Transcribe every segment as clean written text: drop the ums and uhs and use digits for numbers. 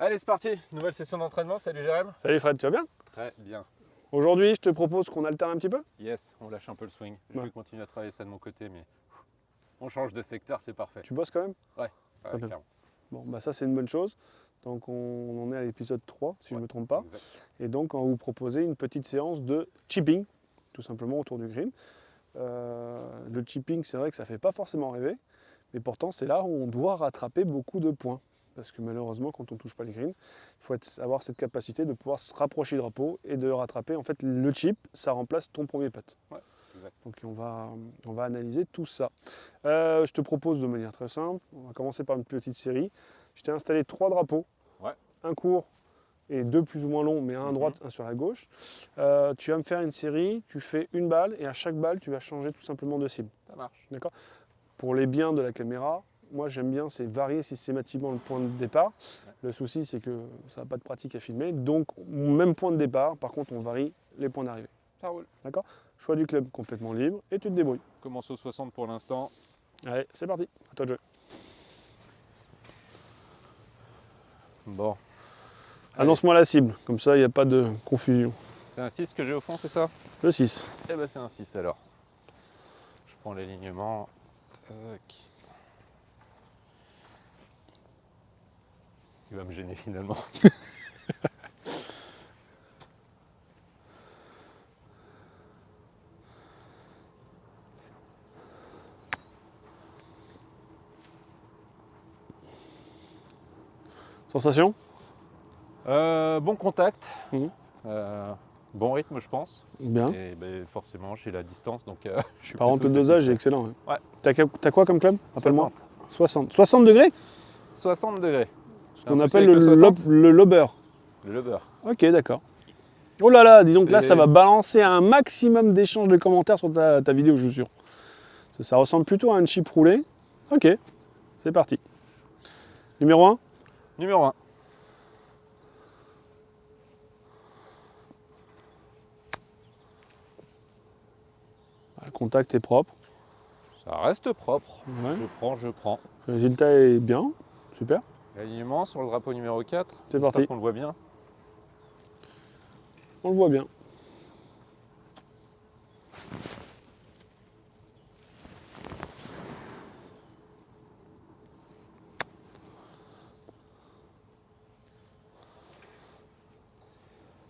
Allez, c'est parti, nouvelle session d'entraînement. Salut Jérém. Salut Fred, tu vas bien? Très bien. Aujourd'hui, je te propose qu'on alterne un petit peu. Yes, on lâche un peu le swing. Je Ouais. vais continuer à travailler ça de mon côté, mais on change de secteur, c'est parfait. Tu bosses quand même? Ouais, Très bien. clairement. Bon, bah ça c'est une bonne chose. Donc on en est à l'épisode 3, si je ne me trompe pas. Exact. Et donc on va vous proposer une petite séance de chipping, tout simplement autour du green. Le chipping, c'est vrai que ça ne fait pas forcément rêver, mais pourtant c'est là où on doit rattraper beaucoup de points. Parce que malheureusement, quand on ne touche pas les greens, il faut avoir cette capacité de pouvoir se rapprocher du drapeau et de rattraper. En fait, le chip, ça remplace ton premier putt. Ouais, exact. Donc on va analyser tout ça. Je te propose de manière très simple, on va commencer par une petite série. Je t'ai installé 3 drapeaux, Ouais. un court et 2 plus ou moins longs, mais un à droite, un sur la gauche. Tu vas me faire une série, tu fais une balle et à chaque balle, tu vas changer tout simplement de cible. Ça marche. D'accord? Pour les biens de la caméra, moi j'aime bien, c'est varier systématiquement le point de départ. Ouais. Le souci, c'est que ça n'a pas de pratique à filmer. Donc, même point de départ, par contre, on varie les points d'arrivée. Ça roule. D'accord? Choix du club complètement libre et tu te débrouilles. Commence au 60 pour l'instant. Allez, c'est parti, à toi de jouer. Bon. Annonce-moi la cible, comme ça il n'y a pas de confusion. C'est un 6 que j'ai au fond, c'est ça? Le 6. Eh ben c'est un 6 alors. Je prends l'alignement. Tac. Il va me gêner finalement. Sensation? Bon contact. Mhm. Bon rythme, je pense. Bien. Et ben, forcément, j'ai la distance, donc je suis Par contre, le plutôt dosage est satisfait. excellent. Hein. Ouais. T'as quoi comme club? Rappelle-moi. 60. 60 degrés? 60 degrés. Ce qu'on appelle le lobber. Le lober. Ok, d'accord. Oh là là, dis donc là, C'est- ça va balancer un maximum d'échanges de commentaires sur ta vidéo, je suis sûr. Ça ressemble plutôt à un chip roulé. Ok, c'est parti. Numéro 1. Numéro 1. Le contact est propre. Ça reste propre. Ouais. Je prends. Le résultat est bien. Super. L'alignement sur le drapeau numéro 4. C'est parti. J'espère qu'on le voit bien. On le voit bien.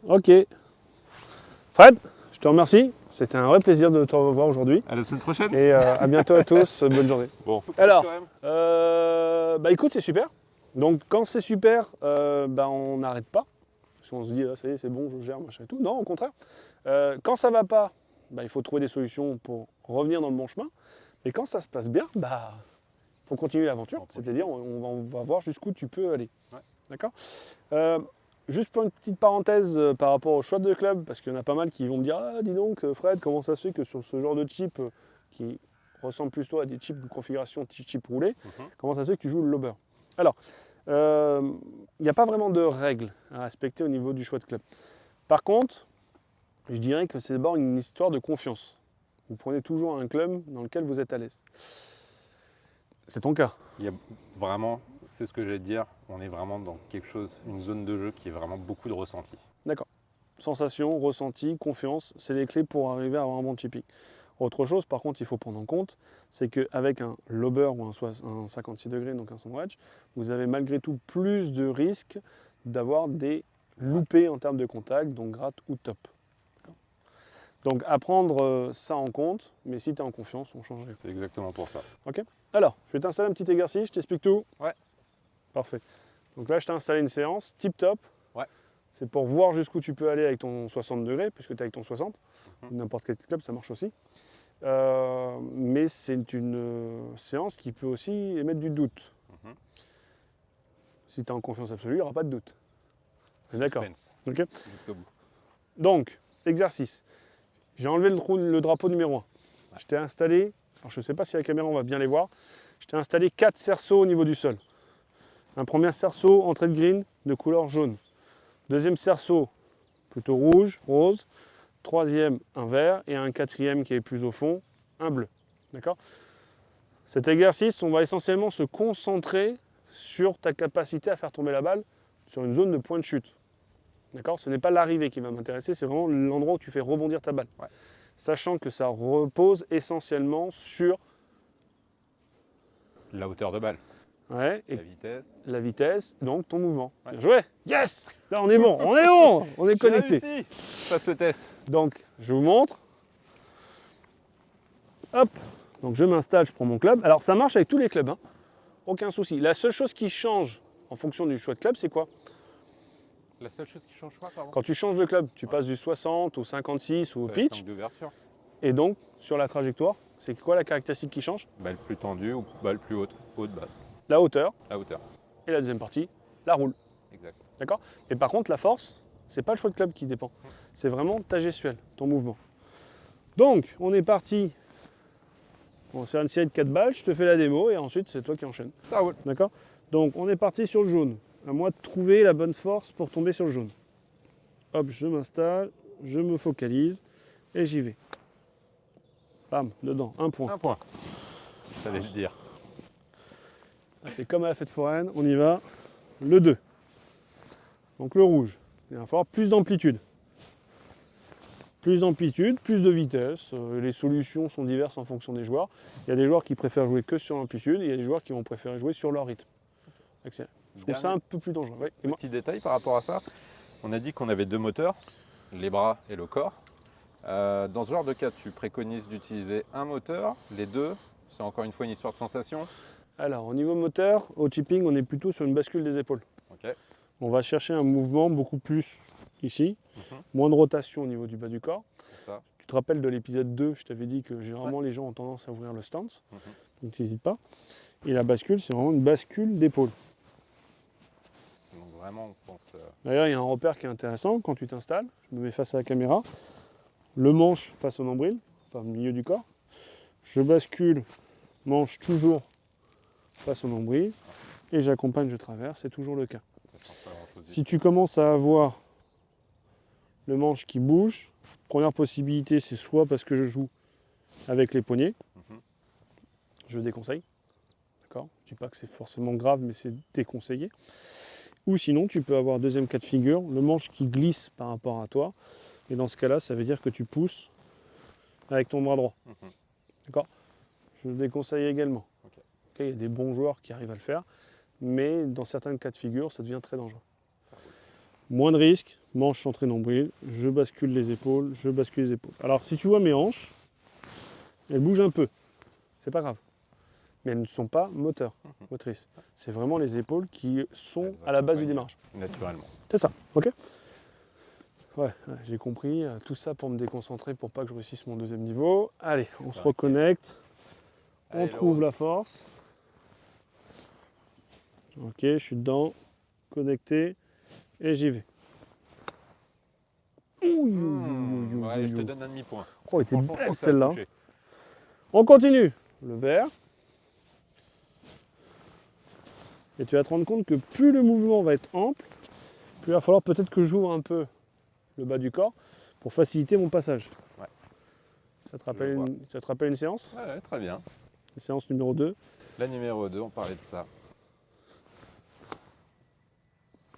Ok. Fred, je te remercie. C'était un vrai plaisir de te revoir aujourd'hui. À la semaine prochaine. Et à bientôt à tous. Bonne journée. Bon. Alors, quand même. bah écoute, c'est super. Donc quand c'est super, bah on n'arrête pas. Si on se dit, ah, ça y est, c'est bon, je gère, machin et tout. Non, au contraire. Quand ça va pas, bah, il faut trouver des solutions pour revenir dans le bon chemin. Et quand ça se passe bien, bah faut continuer l'aventure. C'est-à-dire, on va voir jusqu'où tu peux aller. Ouais. D'accord? Juste pour une petite parenthèse par rapport au choix de club, parce qu'il y en a pas mal qui vont me dire, ah dis donc Fred, comment ça se fait que sur ce genre de chip qui ressemble plutôt à des chips de configuration chip roulé, comment ça se fait que tu joues le lobber? Alors, il n'y a pas vraiment de règles à respecter au niveau du choix de club. Par contre, je dirais que c'est d'abord une histoire de confiance. Vous prenez toujours un club dans lequel vous êtes à l'aise. C'est ton cas. Il y a vraiment, c'est ce que j'allais te dire, on est vraiment dans quelque chose, une zone de jeu qui est vraiment beaucoup de ressenti. D'accord. Sensation, ressenti, confiance, c'est les clés pour arriver à avoir un bon chipping. Autre chose, par contre, il faut prendre en compte, c'est qu'avec un lobber ou un 56 degrés, donc un sandwich, vous avez malgré tout plus de risques d'avoir des loupés en termes de contact, donc gratte ou top. Donc à prendre ça en compte, mais si tu es en confiance, on change rien. C'est exactement pour ça. Ok. Alors, je vais t'installer un petit exercice, je t'explique tout. Ouais. Parfait. Donc là, je t'ai installé une séance tip top. Ouais. C'est pour voir jusqu'où tu peux aller avec ton 60 degrés, puisque tu es avec ton 60. N'importe quel club, ça marche aussi. Mais c'est une séance qui peut aussi émettre du doute. Si tu es en confiance absolue, il n'y aura pas de doute. D'accord. Okay. Jusqu'au bout. Donc, exercice. J'ai enlevé le drapeau numéro 1. Ouais. Je t'ai installé, alors je ne sais pas si la caméra on va bien les voir, je t'ai installé 4 cerceaux au niveau du sol. Un premier cerceau, entrée de green, de couleur jaune. Deuxième cerceau, plutôt rouge, rose. Troisième, un vert. Et un quatrième qui est plus au fond, un bleu. D'accord? Cet exercice, on va essentiellement se concentrer sur ta capacité à faire tomber la balle sur une zone de point de chute. D'accord? Ce n'est pas l'arrivée qui va m'intéresser, c'est vraiment l'endroit où tu fais rebondir ta balle. Ouais. Sachant que ça repose essentiellement sur La hauteur de balle, ouais, et la vitesse. la vitesse, donc ton mouvement. Ouais. Bien joué! Yes! Là, on est bon, on est bon, on est J'ai connecté. réussi. Je passe le test. Donc, je vous montre. Hop! Donc, je m'installe, je prends mon club. Alors, ça marche avec tous les clubs, hein. Aucun souci. La seule chose qui change en fonction du choix de club, c'est quoi? La seule chose qui change quoi, pardon? Quand tu changes de club, tu Ouais. passes du 60 au 56 ou au Ça va être pitch. l'angle d'ouverture. Et donc, sur la trajectoire, c'est quoi la caractéristique qui change? Balle plus tendue ou balle plus haute, haute, basse. La hauteur. La hauteur. Et la deuxième partie, la roule. Exact. D'accord? Et par contre, la force, c'est pas le choix de club qui dépend. C'est vraiment ta gestuelle, ton mouvement. Donc, on est parti. On va faire une série de 4 balles, je te fais la démo et ensuite c'est toi qui enchaînes. Ça roule. D'accord? Donc, on est parti sur le jaune. À moi de trouver la bonne force pour tomber sur le jaune. Hop, je m'installe, je me focalise et j'y vais. Bam, dedans, un point. Un point. J'allais le dire. C'est comme à la fête foraine, on y va. Le 2. Donc le rouge. Il va falloir plus d'amplitude. Plus d'amplitude, plus de vitesse. Les solutions sont diverses en fonction des joueurs. Il y a des joueurs qui préfèrent jouer que sur l'amplitude, et il y a des joueurs qui vont préférer jouer sur leur rythme. Excellent. Je trouve ça un peu plus dangereux. Ouais, dis-moi. Petit détail par rapport à ça. On a dit qu'on avait deux moteurs, les bras et le corps. Dans ce genre de cas, tu préconises d'utiliser un moteur, les deux. C'est encore une fois une histoire de sensation. Alors, au niveau moteur, au chipping, on est plutôt sur une bascule des épaules. Ok. On va chercher un mouvement beaucoup plus ici, Mhm. moins de rotation au niveau du bas du corps. C'est ça. Tu te rappelles de l'épisode 2, je t'avais dit que généralement les gens ont tendance à ouvrir le stance, Mhm. donc n'hésite pas. Et la bascule, c'est vraiment une bascule d'épaule. Donc vraiment, on pense. D'ailleurs, il y a un repère qui est intéressant quand tu t'installes. Je me mets face à la caméra, le manche face au nombril, enfin au milieu du corps. Je bascule, manche toujours face au nombril, et j'accompagne, je traverse, c'est toujours le cas. Ça change pas grand-chose. Si tu commences à avoir le manche qui bouge, première possibilité, c'est soit parce que je joue avec les poignets, Mhm. je déconseille. D'accord? Je ne dis pas que c'est forcément grave, mais c'est déconseillé. Ou sinon, tu peux avoir deuxième cas de figure, le manche qui glisse par rapport à toi. Et dans ce cas-là, ça veut dire que tu pousses avec ton bras droit. Mhm. D'accord? Je le déconseille également. Ok. Ok, il y a des bons joueurs qui arrivent à le faire, mais dans certains cas de figure, ça devient très dangereux. Moins de risques, manche centrée nombril, je bascule les épaules, je bascule les épaules. Alors si tu vois mes hanches, elles bougent un peu, c'est pas grave. Mais elles ne sont pas motrices. C'est vraiment les épaules qui sont Elles à la base du accompagnent démarrage. Naturellement. C'est ça, ok? Ouais, j'ai compris. Tout ça pour me déconcentrer, pour pas que je réussisse mon deuxième niveau. Allez, on se Ok. reconnecte. On Allez, trouve Laurent. la force. Ok, je suis dedans. Connecté. Et j'y vais. Ouh, Allez, je te donne un demi-point. Oh, elle était Franchement, je belle pense que ça a celle-là. touché. On continue. Le vert. Et tu vas te rendre compte que plus le mouvement va être ample, plus il va falloir peut-être que j'ouvre un peu le bas du corps pour faciliter mon passage. Ouais. Ça te rappelle, vois. ça te rappelle une séance? Ouais, très bien. La séance numéro 2. La numéro 2, on parlait de ça.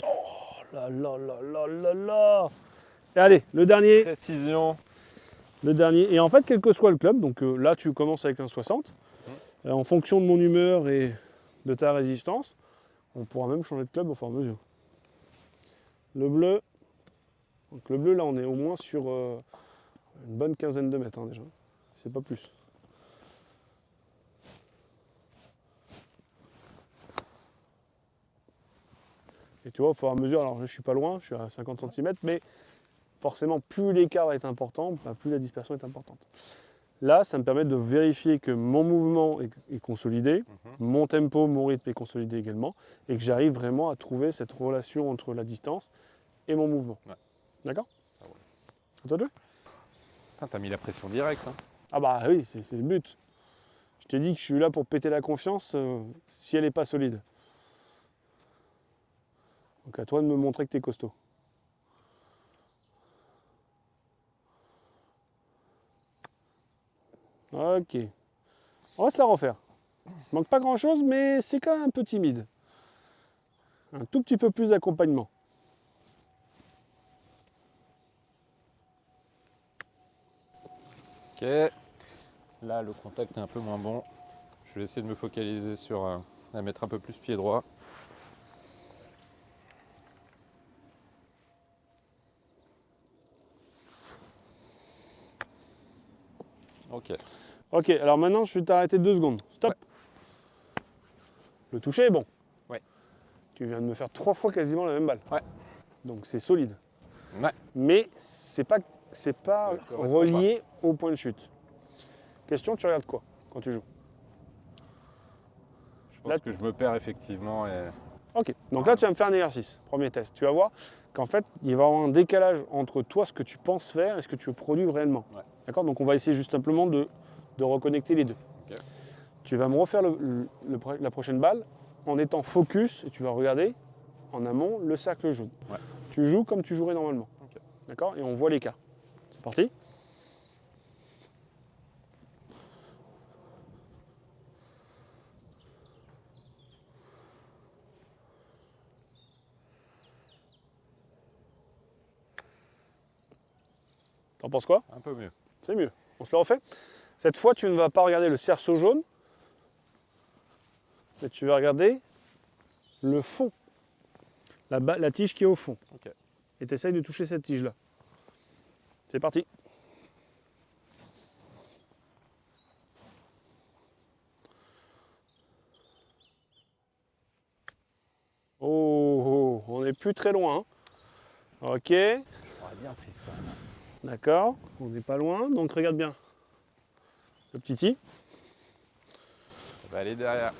Oh là là là là là là. Et allez, le dernier. Précision. Le dernier. Et en fait, quel que soit le club, donc là tu commences avec un 60, en fonction de mon humeur et de ta résistance, on pourra même changer de club au fur et à mesure. Le bleu, donc le bleu là on est au moins sur une bonne quinzaine de mètres hein, déjà, c'est pas plus. Et tu vois, au fur et à mesure, alors je suis pas loin, je suis à 50 cm, mais forcément plus l'écart est important, plus la dispersion est importante. Là, ça me permet de vérifier que mon mouvement est consolidé, mon tempo, mon rythme est consolidé également, et que j'arrive vraiment à trouver cette relation entre la distance et mon mouvement. Ouais. D'accord? Ah ouais. À toi de jouer? Putain, t'as mis la pression directe. Hein. Ah bah oui, c'est le but. Je t'ai dit que je suis là pour péter la confiance si elle n'est pas solide. Donc à toi de me montrer que tu es costaud. Ok. On va se la refaire. Il manque pas grand chose, mais c'est quand même un peu timide. un tout petit peu plus d'accompagnement. Ok. Là, le contact est un peu moins bon. Je vais essayer de me focaliser sur à mettre un peu plus pied droit. Ok. Ok, alors maintenant je vais t'arrêter 2 secondes. Stop. Ouais. Le toucher est bon. Ouais. Tu viens de me faire 3 fois quasiment la même balle. Ouais. Donc c'est solide. Ouais. Mais c'est pas Ça correspond relié au point de chute. Question, tu regardes quoi quand tu joues? Je pense Là, que je me perds effectivement. Et... Ok, donc là tu vas me faire un exercice, premier test. Tu vas voir qu'en fait il va y avoir un décalage entre toi, ce que tu penses faire et ce que tu produis réellement. Ouais. D'accord? Donc on va essayer juste simplement de reconnecter les deux. Ok. Tu vas me refaire la prochaine balle en étant focus et tu vas regarder en amont le cercle jaune. Ouais. Tu joues comme tu jouerais normalement. Ok. D'accord? Et on voit l'écart. C'est parti? T'en penses quoi? Un peu mieux. C'est mieux. On se le refait? Cette fois, tu ne vas pas regarder le cerceau jaune, mais tu vas regarder le fond, la tige qui est au fond. Ok. Et tu essayes de toucher cette tige-là. C'est parti. Oh, on n'est plus très loin. Hein. Ok, J'aurais bien prise quand même. d'accord, on n'est pas loin. Donc regarde bien le petit i. Ça va aller derrière.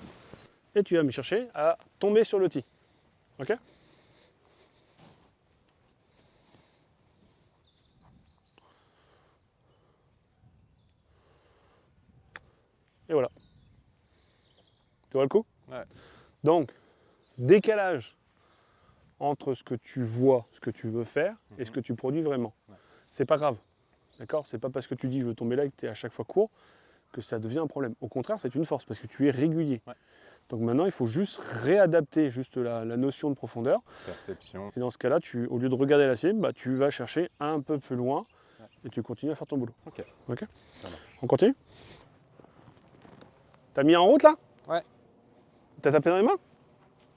Et tu vas me chercher à tomber sur le ti. Ok? Et voilà. Tu vois le coup? Ouais. Donc, décalage entre ce que tu vois, ce que tu veux faire et ce que tu produis vraiment. Ouais. C'est pas grave. D'accord? C'est pas parce que tu dis je veux tomber là et que tu es à chaque fois court que ça devient un problème. Au contraire, c'est une force parce que tu es régulier. Ouais. Donc maintenant, il faut juste réadapter juste la notion de profondeur. Perception. Et dans ce cas-là, au lieu de regarder la cible, bah, tu vas chercher un peu plus loin Ouais. et tu continues à faire ton boulot. Ok. Ok? Ça marche. On continue? T'as mis en route là? Ouais. T'as tapé dans les mains?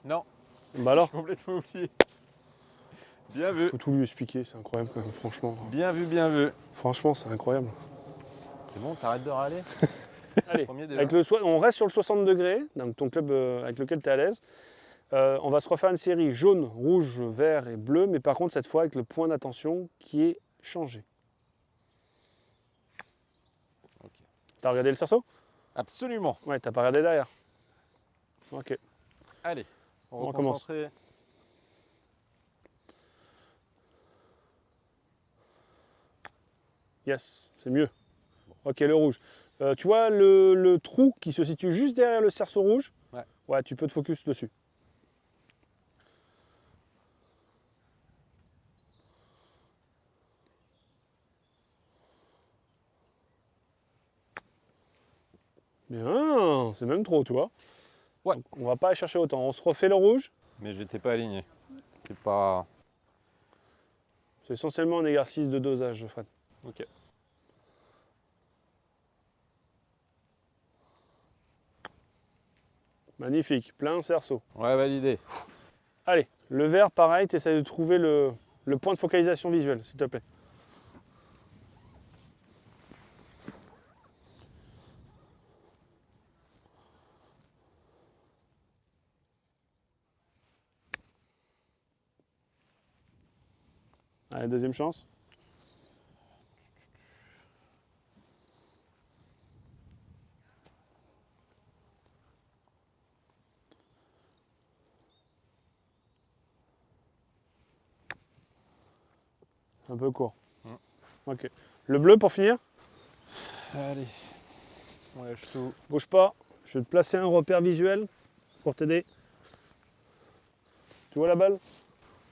Non. Bah alors? J'ai complètement oublié. Bien vu. Faut tout lui expliquer, c'est incroyable quand même, franchement. Bien vu, bien vu. Franchement, c'est incroyable. C'est bon, t'arrêtes de râler. Allez, Premier déjà. on reste sur le 60 degrés, donc ton club avec lequel tu es à l'aise. On va se refaire une série jaune, rouge, vert et bleu, mais par contre cette fois avec le point d'attention qui est changé. Ok. T'as regardé le cerceau? Absolument. Ouais, t'as pas regardé derrière. Ok. Allez, On on recommence. reconcentre. Yes, c'est mieux. Ok, le rouge. Tu vois le trou qui se situe juste derrière le cerceau rouge? Ouais. Ouais, tu peux te focus dessus. Bien, c'est même trop, tu vois. Ouais. Donc, on va pas aller chercher autant. On se refait le rouge. Mais j'étais pas aligné. C'est pas. C'est essentiellement un exercice de dosage, Fred. Ok. Magnifique, plein cerceau. Ouais, validé. Allez, le vert, pareil, tu essaies de trouver le point de focalisation visuelle, s'il te plaît. Allez, deuxième chance. Un peu court. Ok. Le bleu pour finir. Allez. On lâche tout. Bouge pas. Je vais te placer un repère visuel pour t'aider. Tu vois la balle?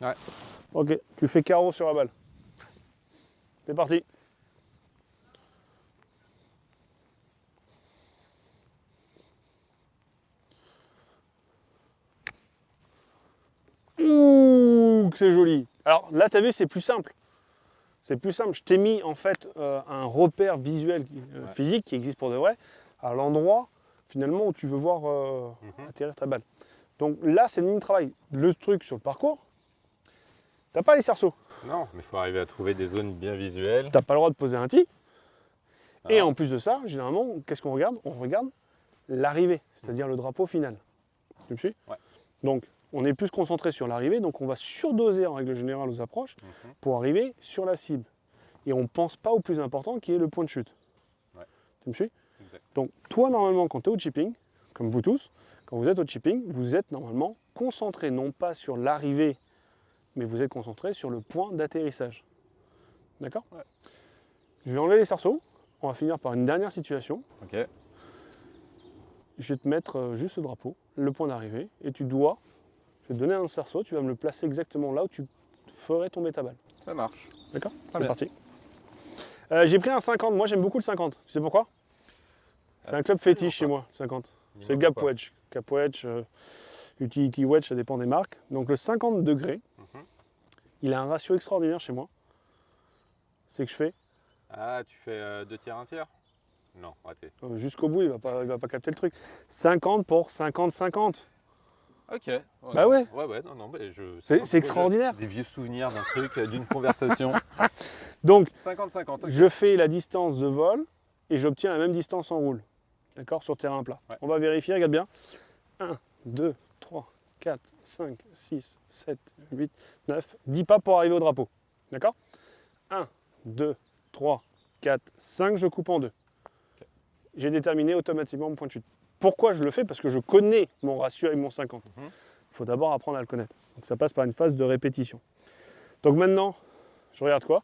Ouais. Ok, tu fais carreau sur la balle. C'est parti. Donc c'est joli. Alors là, tu as vu, c'est plus simple. C'est plus simple. Je t'ai mis en fait un repère visuel physique qui existe pour de vrai à l'endroit finalement où tu veux voir atterrir ta balle. Donc là, c'est le même travail. Le truc sur le parcours, tu n'as pas les cerceaux. Non, mais il faut arriver à trouver des zones bien visuelles. Tu n'as pas le droit de poser un tee. Et Ah. en plus de ça, généralement, qu'est-ce qu'on regarde? On regarde l'arrivée, c'est-à-dire le drapeau final. Tu me suis? Ouais. Donc, on est plus concentré sur l'arrivée, donc on va surdoser en règle générale aux approches pour arriver sur la cible. Et on ne pense pas au plus important qui est le point de chute. Ouais. Tu me suis? Exact. Donc, toi, normalement, quand tu es au chipping, comme vous tous, quand vous êtes au chipping, vous êtes normalement concentré non pas sur l'arrivée, mais vous êtes concentré sur le point d'atterrissage. D'accord? Ouais. Je vais enlever les cerceaux. On va finir par une dernière situation. Ok. Je vais te mettre juste le drapeau, le point d'arrivée, et je vais te donner un cerceau, tu vas me le placer exactement là où tu ferais tomber ta balle. Ça marche. D'accord? C'est bien. parti. J'ai pris un 50, moi j'aime beaucoup le 50. Tu sais pourquoi? C'est un club Absolument fétiche chez pas. moi, 50. Dis-moi C'est le Gap pourquoi. Wedge. Gap Wedge, Utility Wedge, ça dépend des marques. Donc le 50 degrés, il a un ratio extraordinaire chez moi. C'est que je fais Ah, tu fais 2 tiers, 1 tiers? Non, raté. jusqu'au bout, il va pas capter le truc. 50 pour 50-50. Ok. Ouais, Bah ouais. Ouais, non, mais C'est extraordinaire. Des vieux souvenirs d'un truc, d'une conversation. Donc, 50-50, ok. je fais la distance de vol et j'obtiens la même distance en roule. D'accord? Sur terrain plat. Ouais. On va vérifier, regarde bien. 1, 2, 3, 4, 5, 6, 7, 8, 9, 10 pas pour arriver au drapeau. D'accord? 1, 2, 3, 4, 5, je coupe en deux. J'ai déterminé automatiquement mon point de chute. Pourquoi je le fais? Parce que je connais mon ratio avec mon 50. Il faut d'abord apprendre à le connaître. Donc ça passe par une phase de répétition. Donc maintenant, je regarde quoi?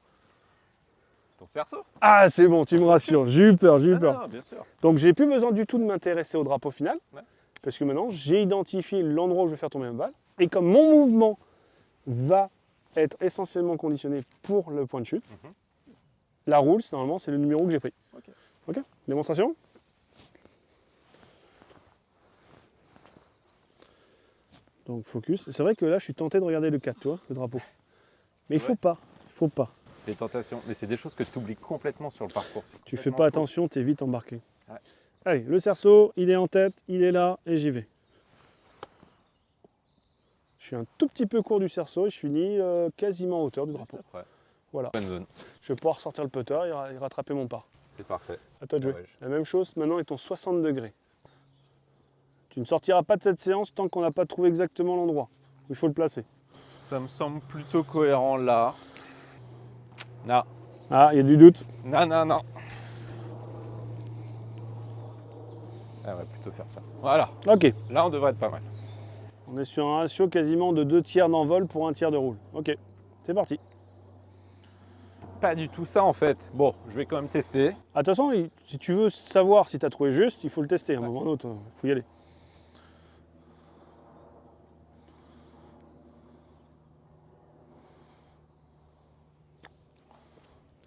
Ton cerceau? Ah, c'est bon, tu me rassures. J'ai eu peur, j'ai eu peur. Non, bien sûr. Donc j'ai plus besoin du tout de m'intéresser au drapeau final. Ouais. Parce que maintenant, j'ai identifié l'endroit où je vais faire tomber ma balle. Et comme mon mouvement va être essentiellement conditionné pour le point de chute, la roule, normalement, c'est le numéro que j'ai pris. Ok. Démonstration? Donc focus. C'est vrai que là, je suis tenté de regarder le 4, toi, le drapeau. Mais il faut pas. Il faut pas. Les tentations. Mais c'est des choses que tu oublies complètement sur le parcours. Tu fais pas attention, tu es vite embarqué. Ouais. Allez, le cerceau, il est en tête, il est là, et j'y vais. Je suis un tout petit peu court du cerceau et je finis quasiment à hauteur du drapeau. Ouais. Voilà. Bonne zone. Je vais pouvoir sortir le putter et rattraper mon pas. C'est parfait. À toi de jouer. Ouais, La même chose maintenant est ton 60 degrés. Tu ne sortiras pas de cette séance tant qu'on n'a pas trouvé exactement l'endroit où il faut le placer. Ça me semble plutôt cohérent là. Non. Ah, il y a du doute. Non. Ah, on va plutôt faire ça. Voilà. Ok. Là, on devrait être pas mal. On est sur un ratio quasiment de 2 tiers d'envol pour 1 tiers de roule. Ok. C'est parti. Pas du tout ça en fait. Bon, je vais quand même tester. Ah, de toute façon, si tu veux savoir si tu as trouvé juste, il faut le tester à un moment ou à un autre. Il faut y aller.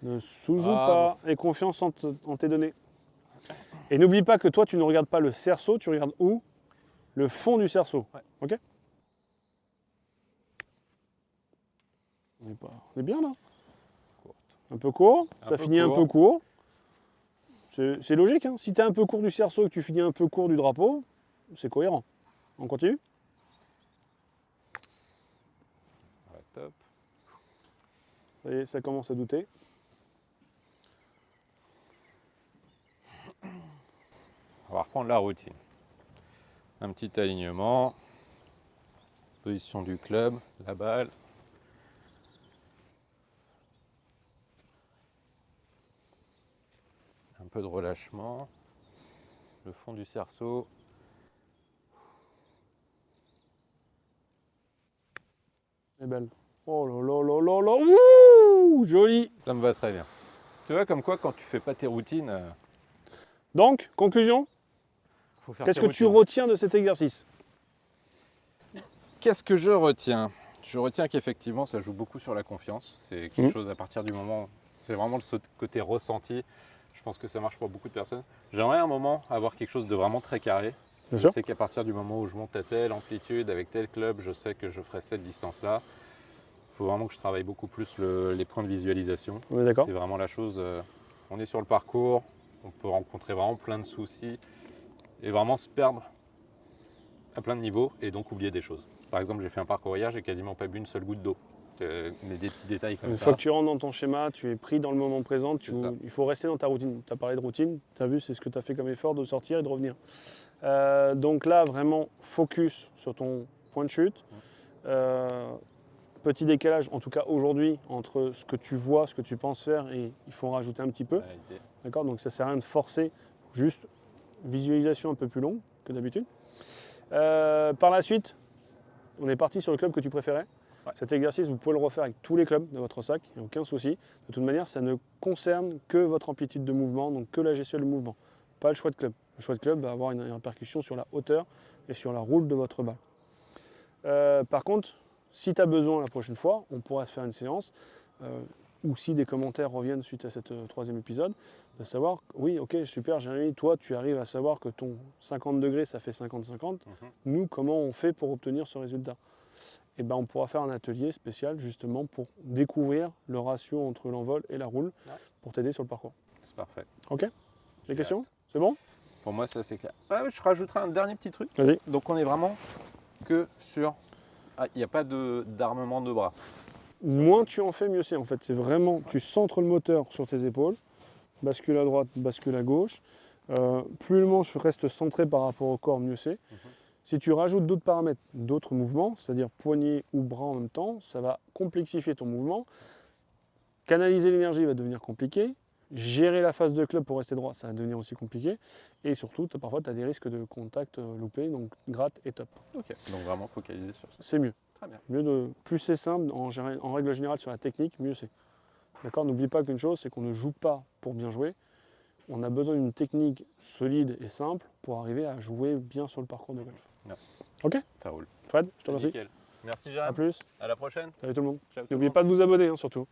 Ne sous-joue pas. Et confiance en tes données. Et n'oublie pas que toi, tu ne regardes pas le cerceau, tu regardes où? Le fond du cerceau. Ouais. Ok? On est bien là? Un peu court, ça finit un peu court. C'est logique, hein? Si tu es un peu court du cerceau et que tu finis un peu court du drapeau, c'est cohérent. On continue? Ouais, top. Ça y est, ça commence à douter. On va reprendre la routine. Un petit alignement. Position du club, la balle. Un peu de relâchement. Le fond du cerceau. Elle est belle. Oh là là là là là. Ouh, joli. Ça me va très bien. Tu vois, comme quoi, quand tu fais pas tes routines, Donc, conclusion, faut faire qu'est-ce tes que tu routines. retiens de cet exercice? Qu'est-ce que je retiens? Je retiens qu'effectivement, ça joue beaucoup sur la confiance. C'est quelque chose à partir du moment, c'est vraiment le côté ressenti. Je pense que ça marche pour beaucoup de personnes. J'aimerais un moment avoir quelque chose de vraiment très carré. Bien Je sûr. sais qu'à partir du moment où je monte à telle amplitude, avec tel club, je sais que je ferai cette distance-là. faut vraiment que je travaille beaucoup plus les points de visualisation. On est d'accord? C'est vraiment la chose. On est sur le parcours, on peut rencontrer vraiment plein de soucis et vraiment se perdre à plein de niveaux et donc oublier des choses. Par exemple, j'ai fait un parcours hier, j'ai quasiment pas bu une seule goutte d'eau. Mais des petits détails comme Une ça. fois que tu rentres dans ton schéma, tu es pris dans le moment présent, C'est ça. il faut rester dans ta routine. Tu as parlé de routine, tu as vu, c'est ce que tu as fait comme effort de sortir et de revenir. Donc là, vraiment, focus sur ton point de chute. Petit décalage, en tout cas aujourd'hui, entre ce que tu vois, ce que tu penses faire et il faut en rajouter un petit peu. D'accord? Donc ça ne sert à rien de forcer, juste visualisation un peu plus longue que d'habitude. Par la suite, on est parti sur le club que tu préférais. Ouais. Cet exercice, vous pouvez le refaire avec tous les clubs de votre sac, il n'y a aucun souci. De toute manière, ça ne concerne que votre amplitude de mouvement, donc que la gestuelle de mouvement, pas le choix de club. Le choix de club va avoir une répercussion sur la hauteur et sur la roule de votre balle. Par contre, si tu as besoin la prochaine fois, on pourra se faire une séance, ou si des commentaires reviennent suite à cet troisième épisode, de savoir, oui, ok, super, Jérémy, toi, tu arrives à savoir que ton 50 degrés, ça fait 50-50. Nous, comment on fait pour obtenir ce résultat? Et ben, on pourra faire un atelier spécial justement pour découvrir le ratio entre l'envol et la roule pour t'aider sur le parcours. C'est parfait. Ok? Des questions? C'est bon? Pour moi, c'est assez clair. Je rajouterai un dernier petit truc. Vas-y. Donc, on est vraiment que sur. Ah, il n'y a pas d'armement de bras. Moins tu en fais, mieux c'est en fait. C'est vraiment, tu centres le moteur sur tes épaules, bascule à droite, bascule à gauche. Plus le manche reste centré par rapport au corps, mieux c'est. Si tu rajoutes d'autres paramètres, d'autres mouvements, c'est-à-dire poignet ou bras en même temps, ça va complexifier ton mouvement. Canaliser l'énergie va devenir compliqué. Gérer la phase de club pour rester droit, ça va devenir aussi compliqué. Et surtout, parfois, tu as des risques de contact loupé, donc gratte et top. Ok. Donc vraiment focaliser sur ça. C'est mieux. Très bien. Plus c'est simple, en règle générale sur la technique, mieux c'est. D'accord? N'oublie pas qu'une chose, c'est qu'on ne joue pas pour bien jouer. On a besoin d'une technique solide et simple pour arriver à jouer bien sur le parcours de golf. Ouais. Ok? Ça roule. Fred, je te remercie. Nickel. Merci À Jérôme. plus. À la prochaine. Salut tout le monde. Ciao tout le N'oubliez monde. pas de vous abonner, surtout.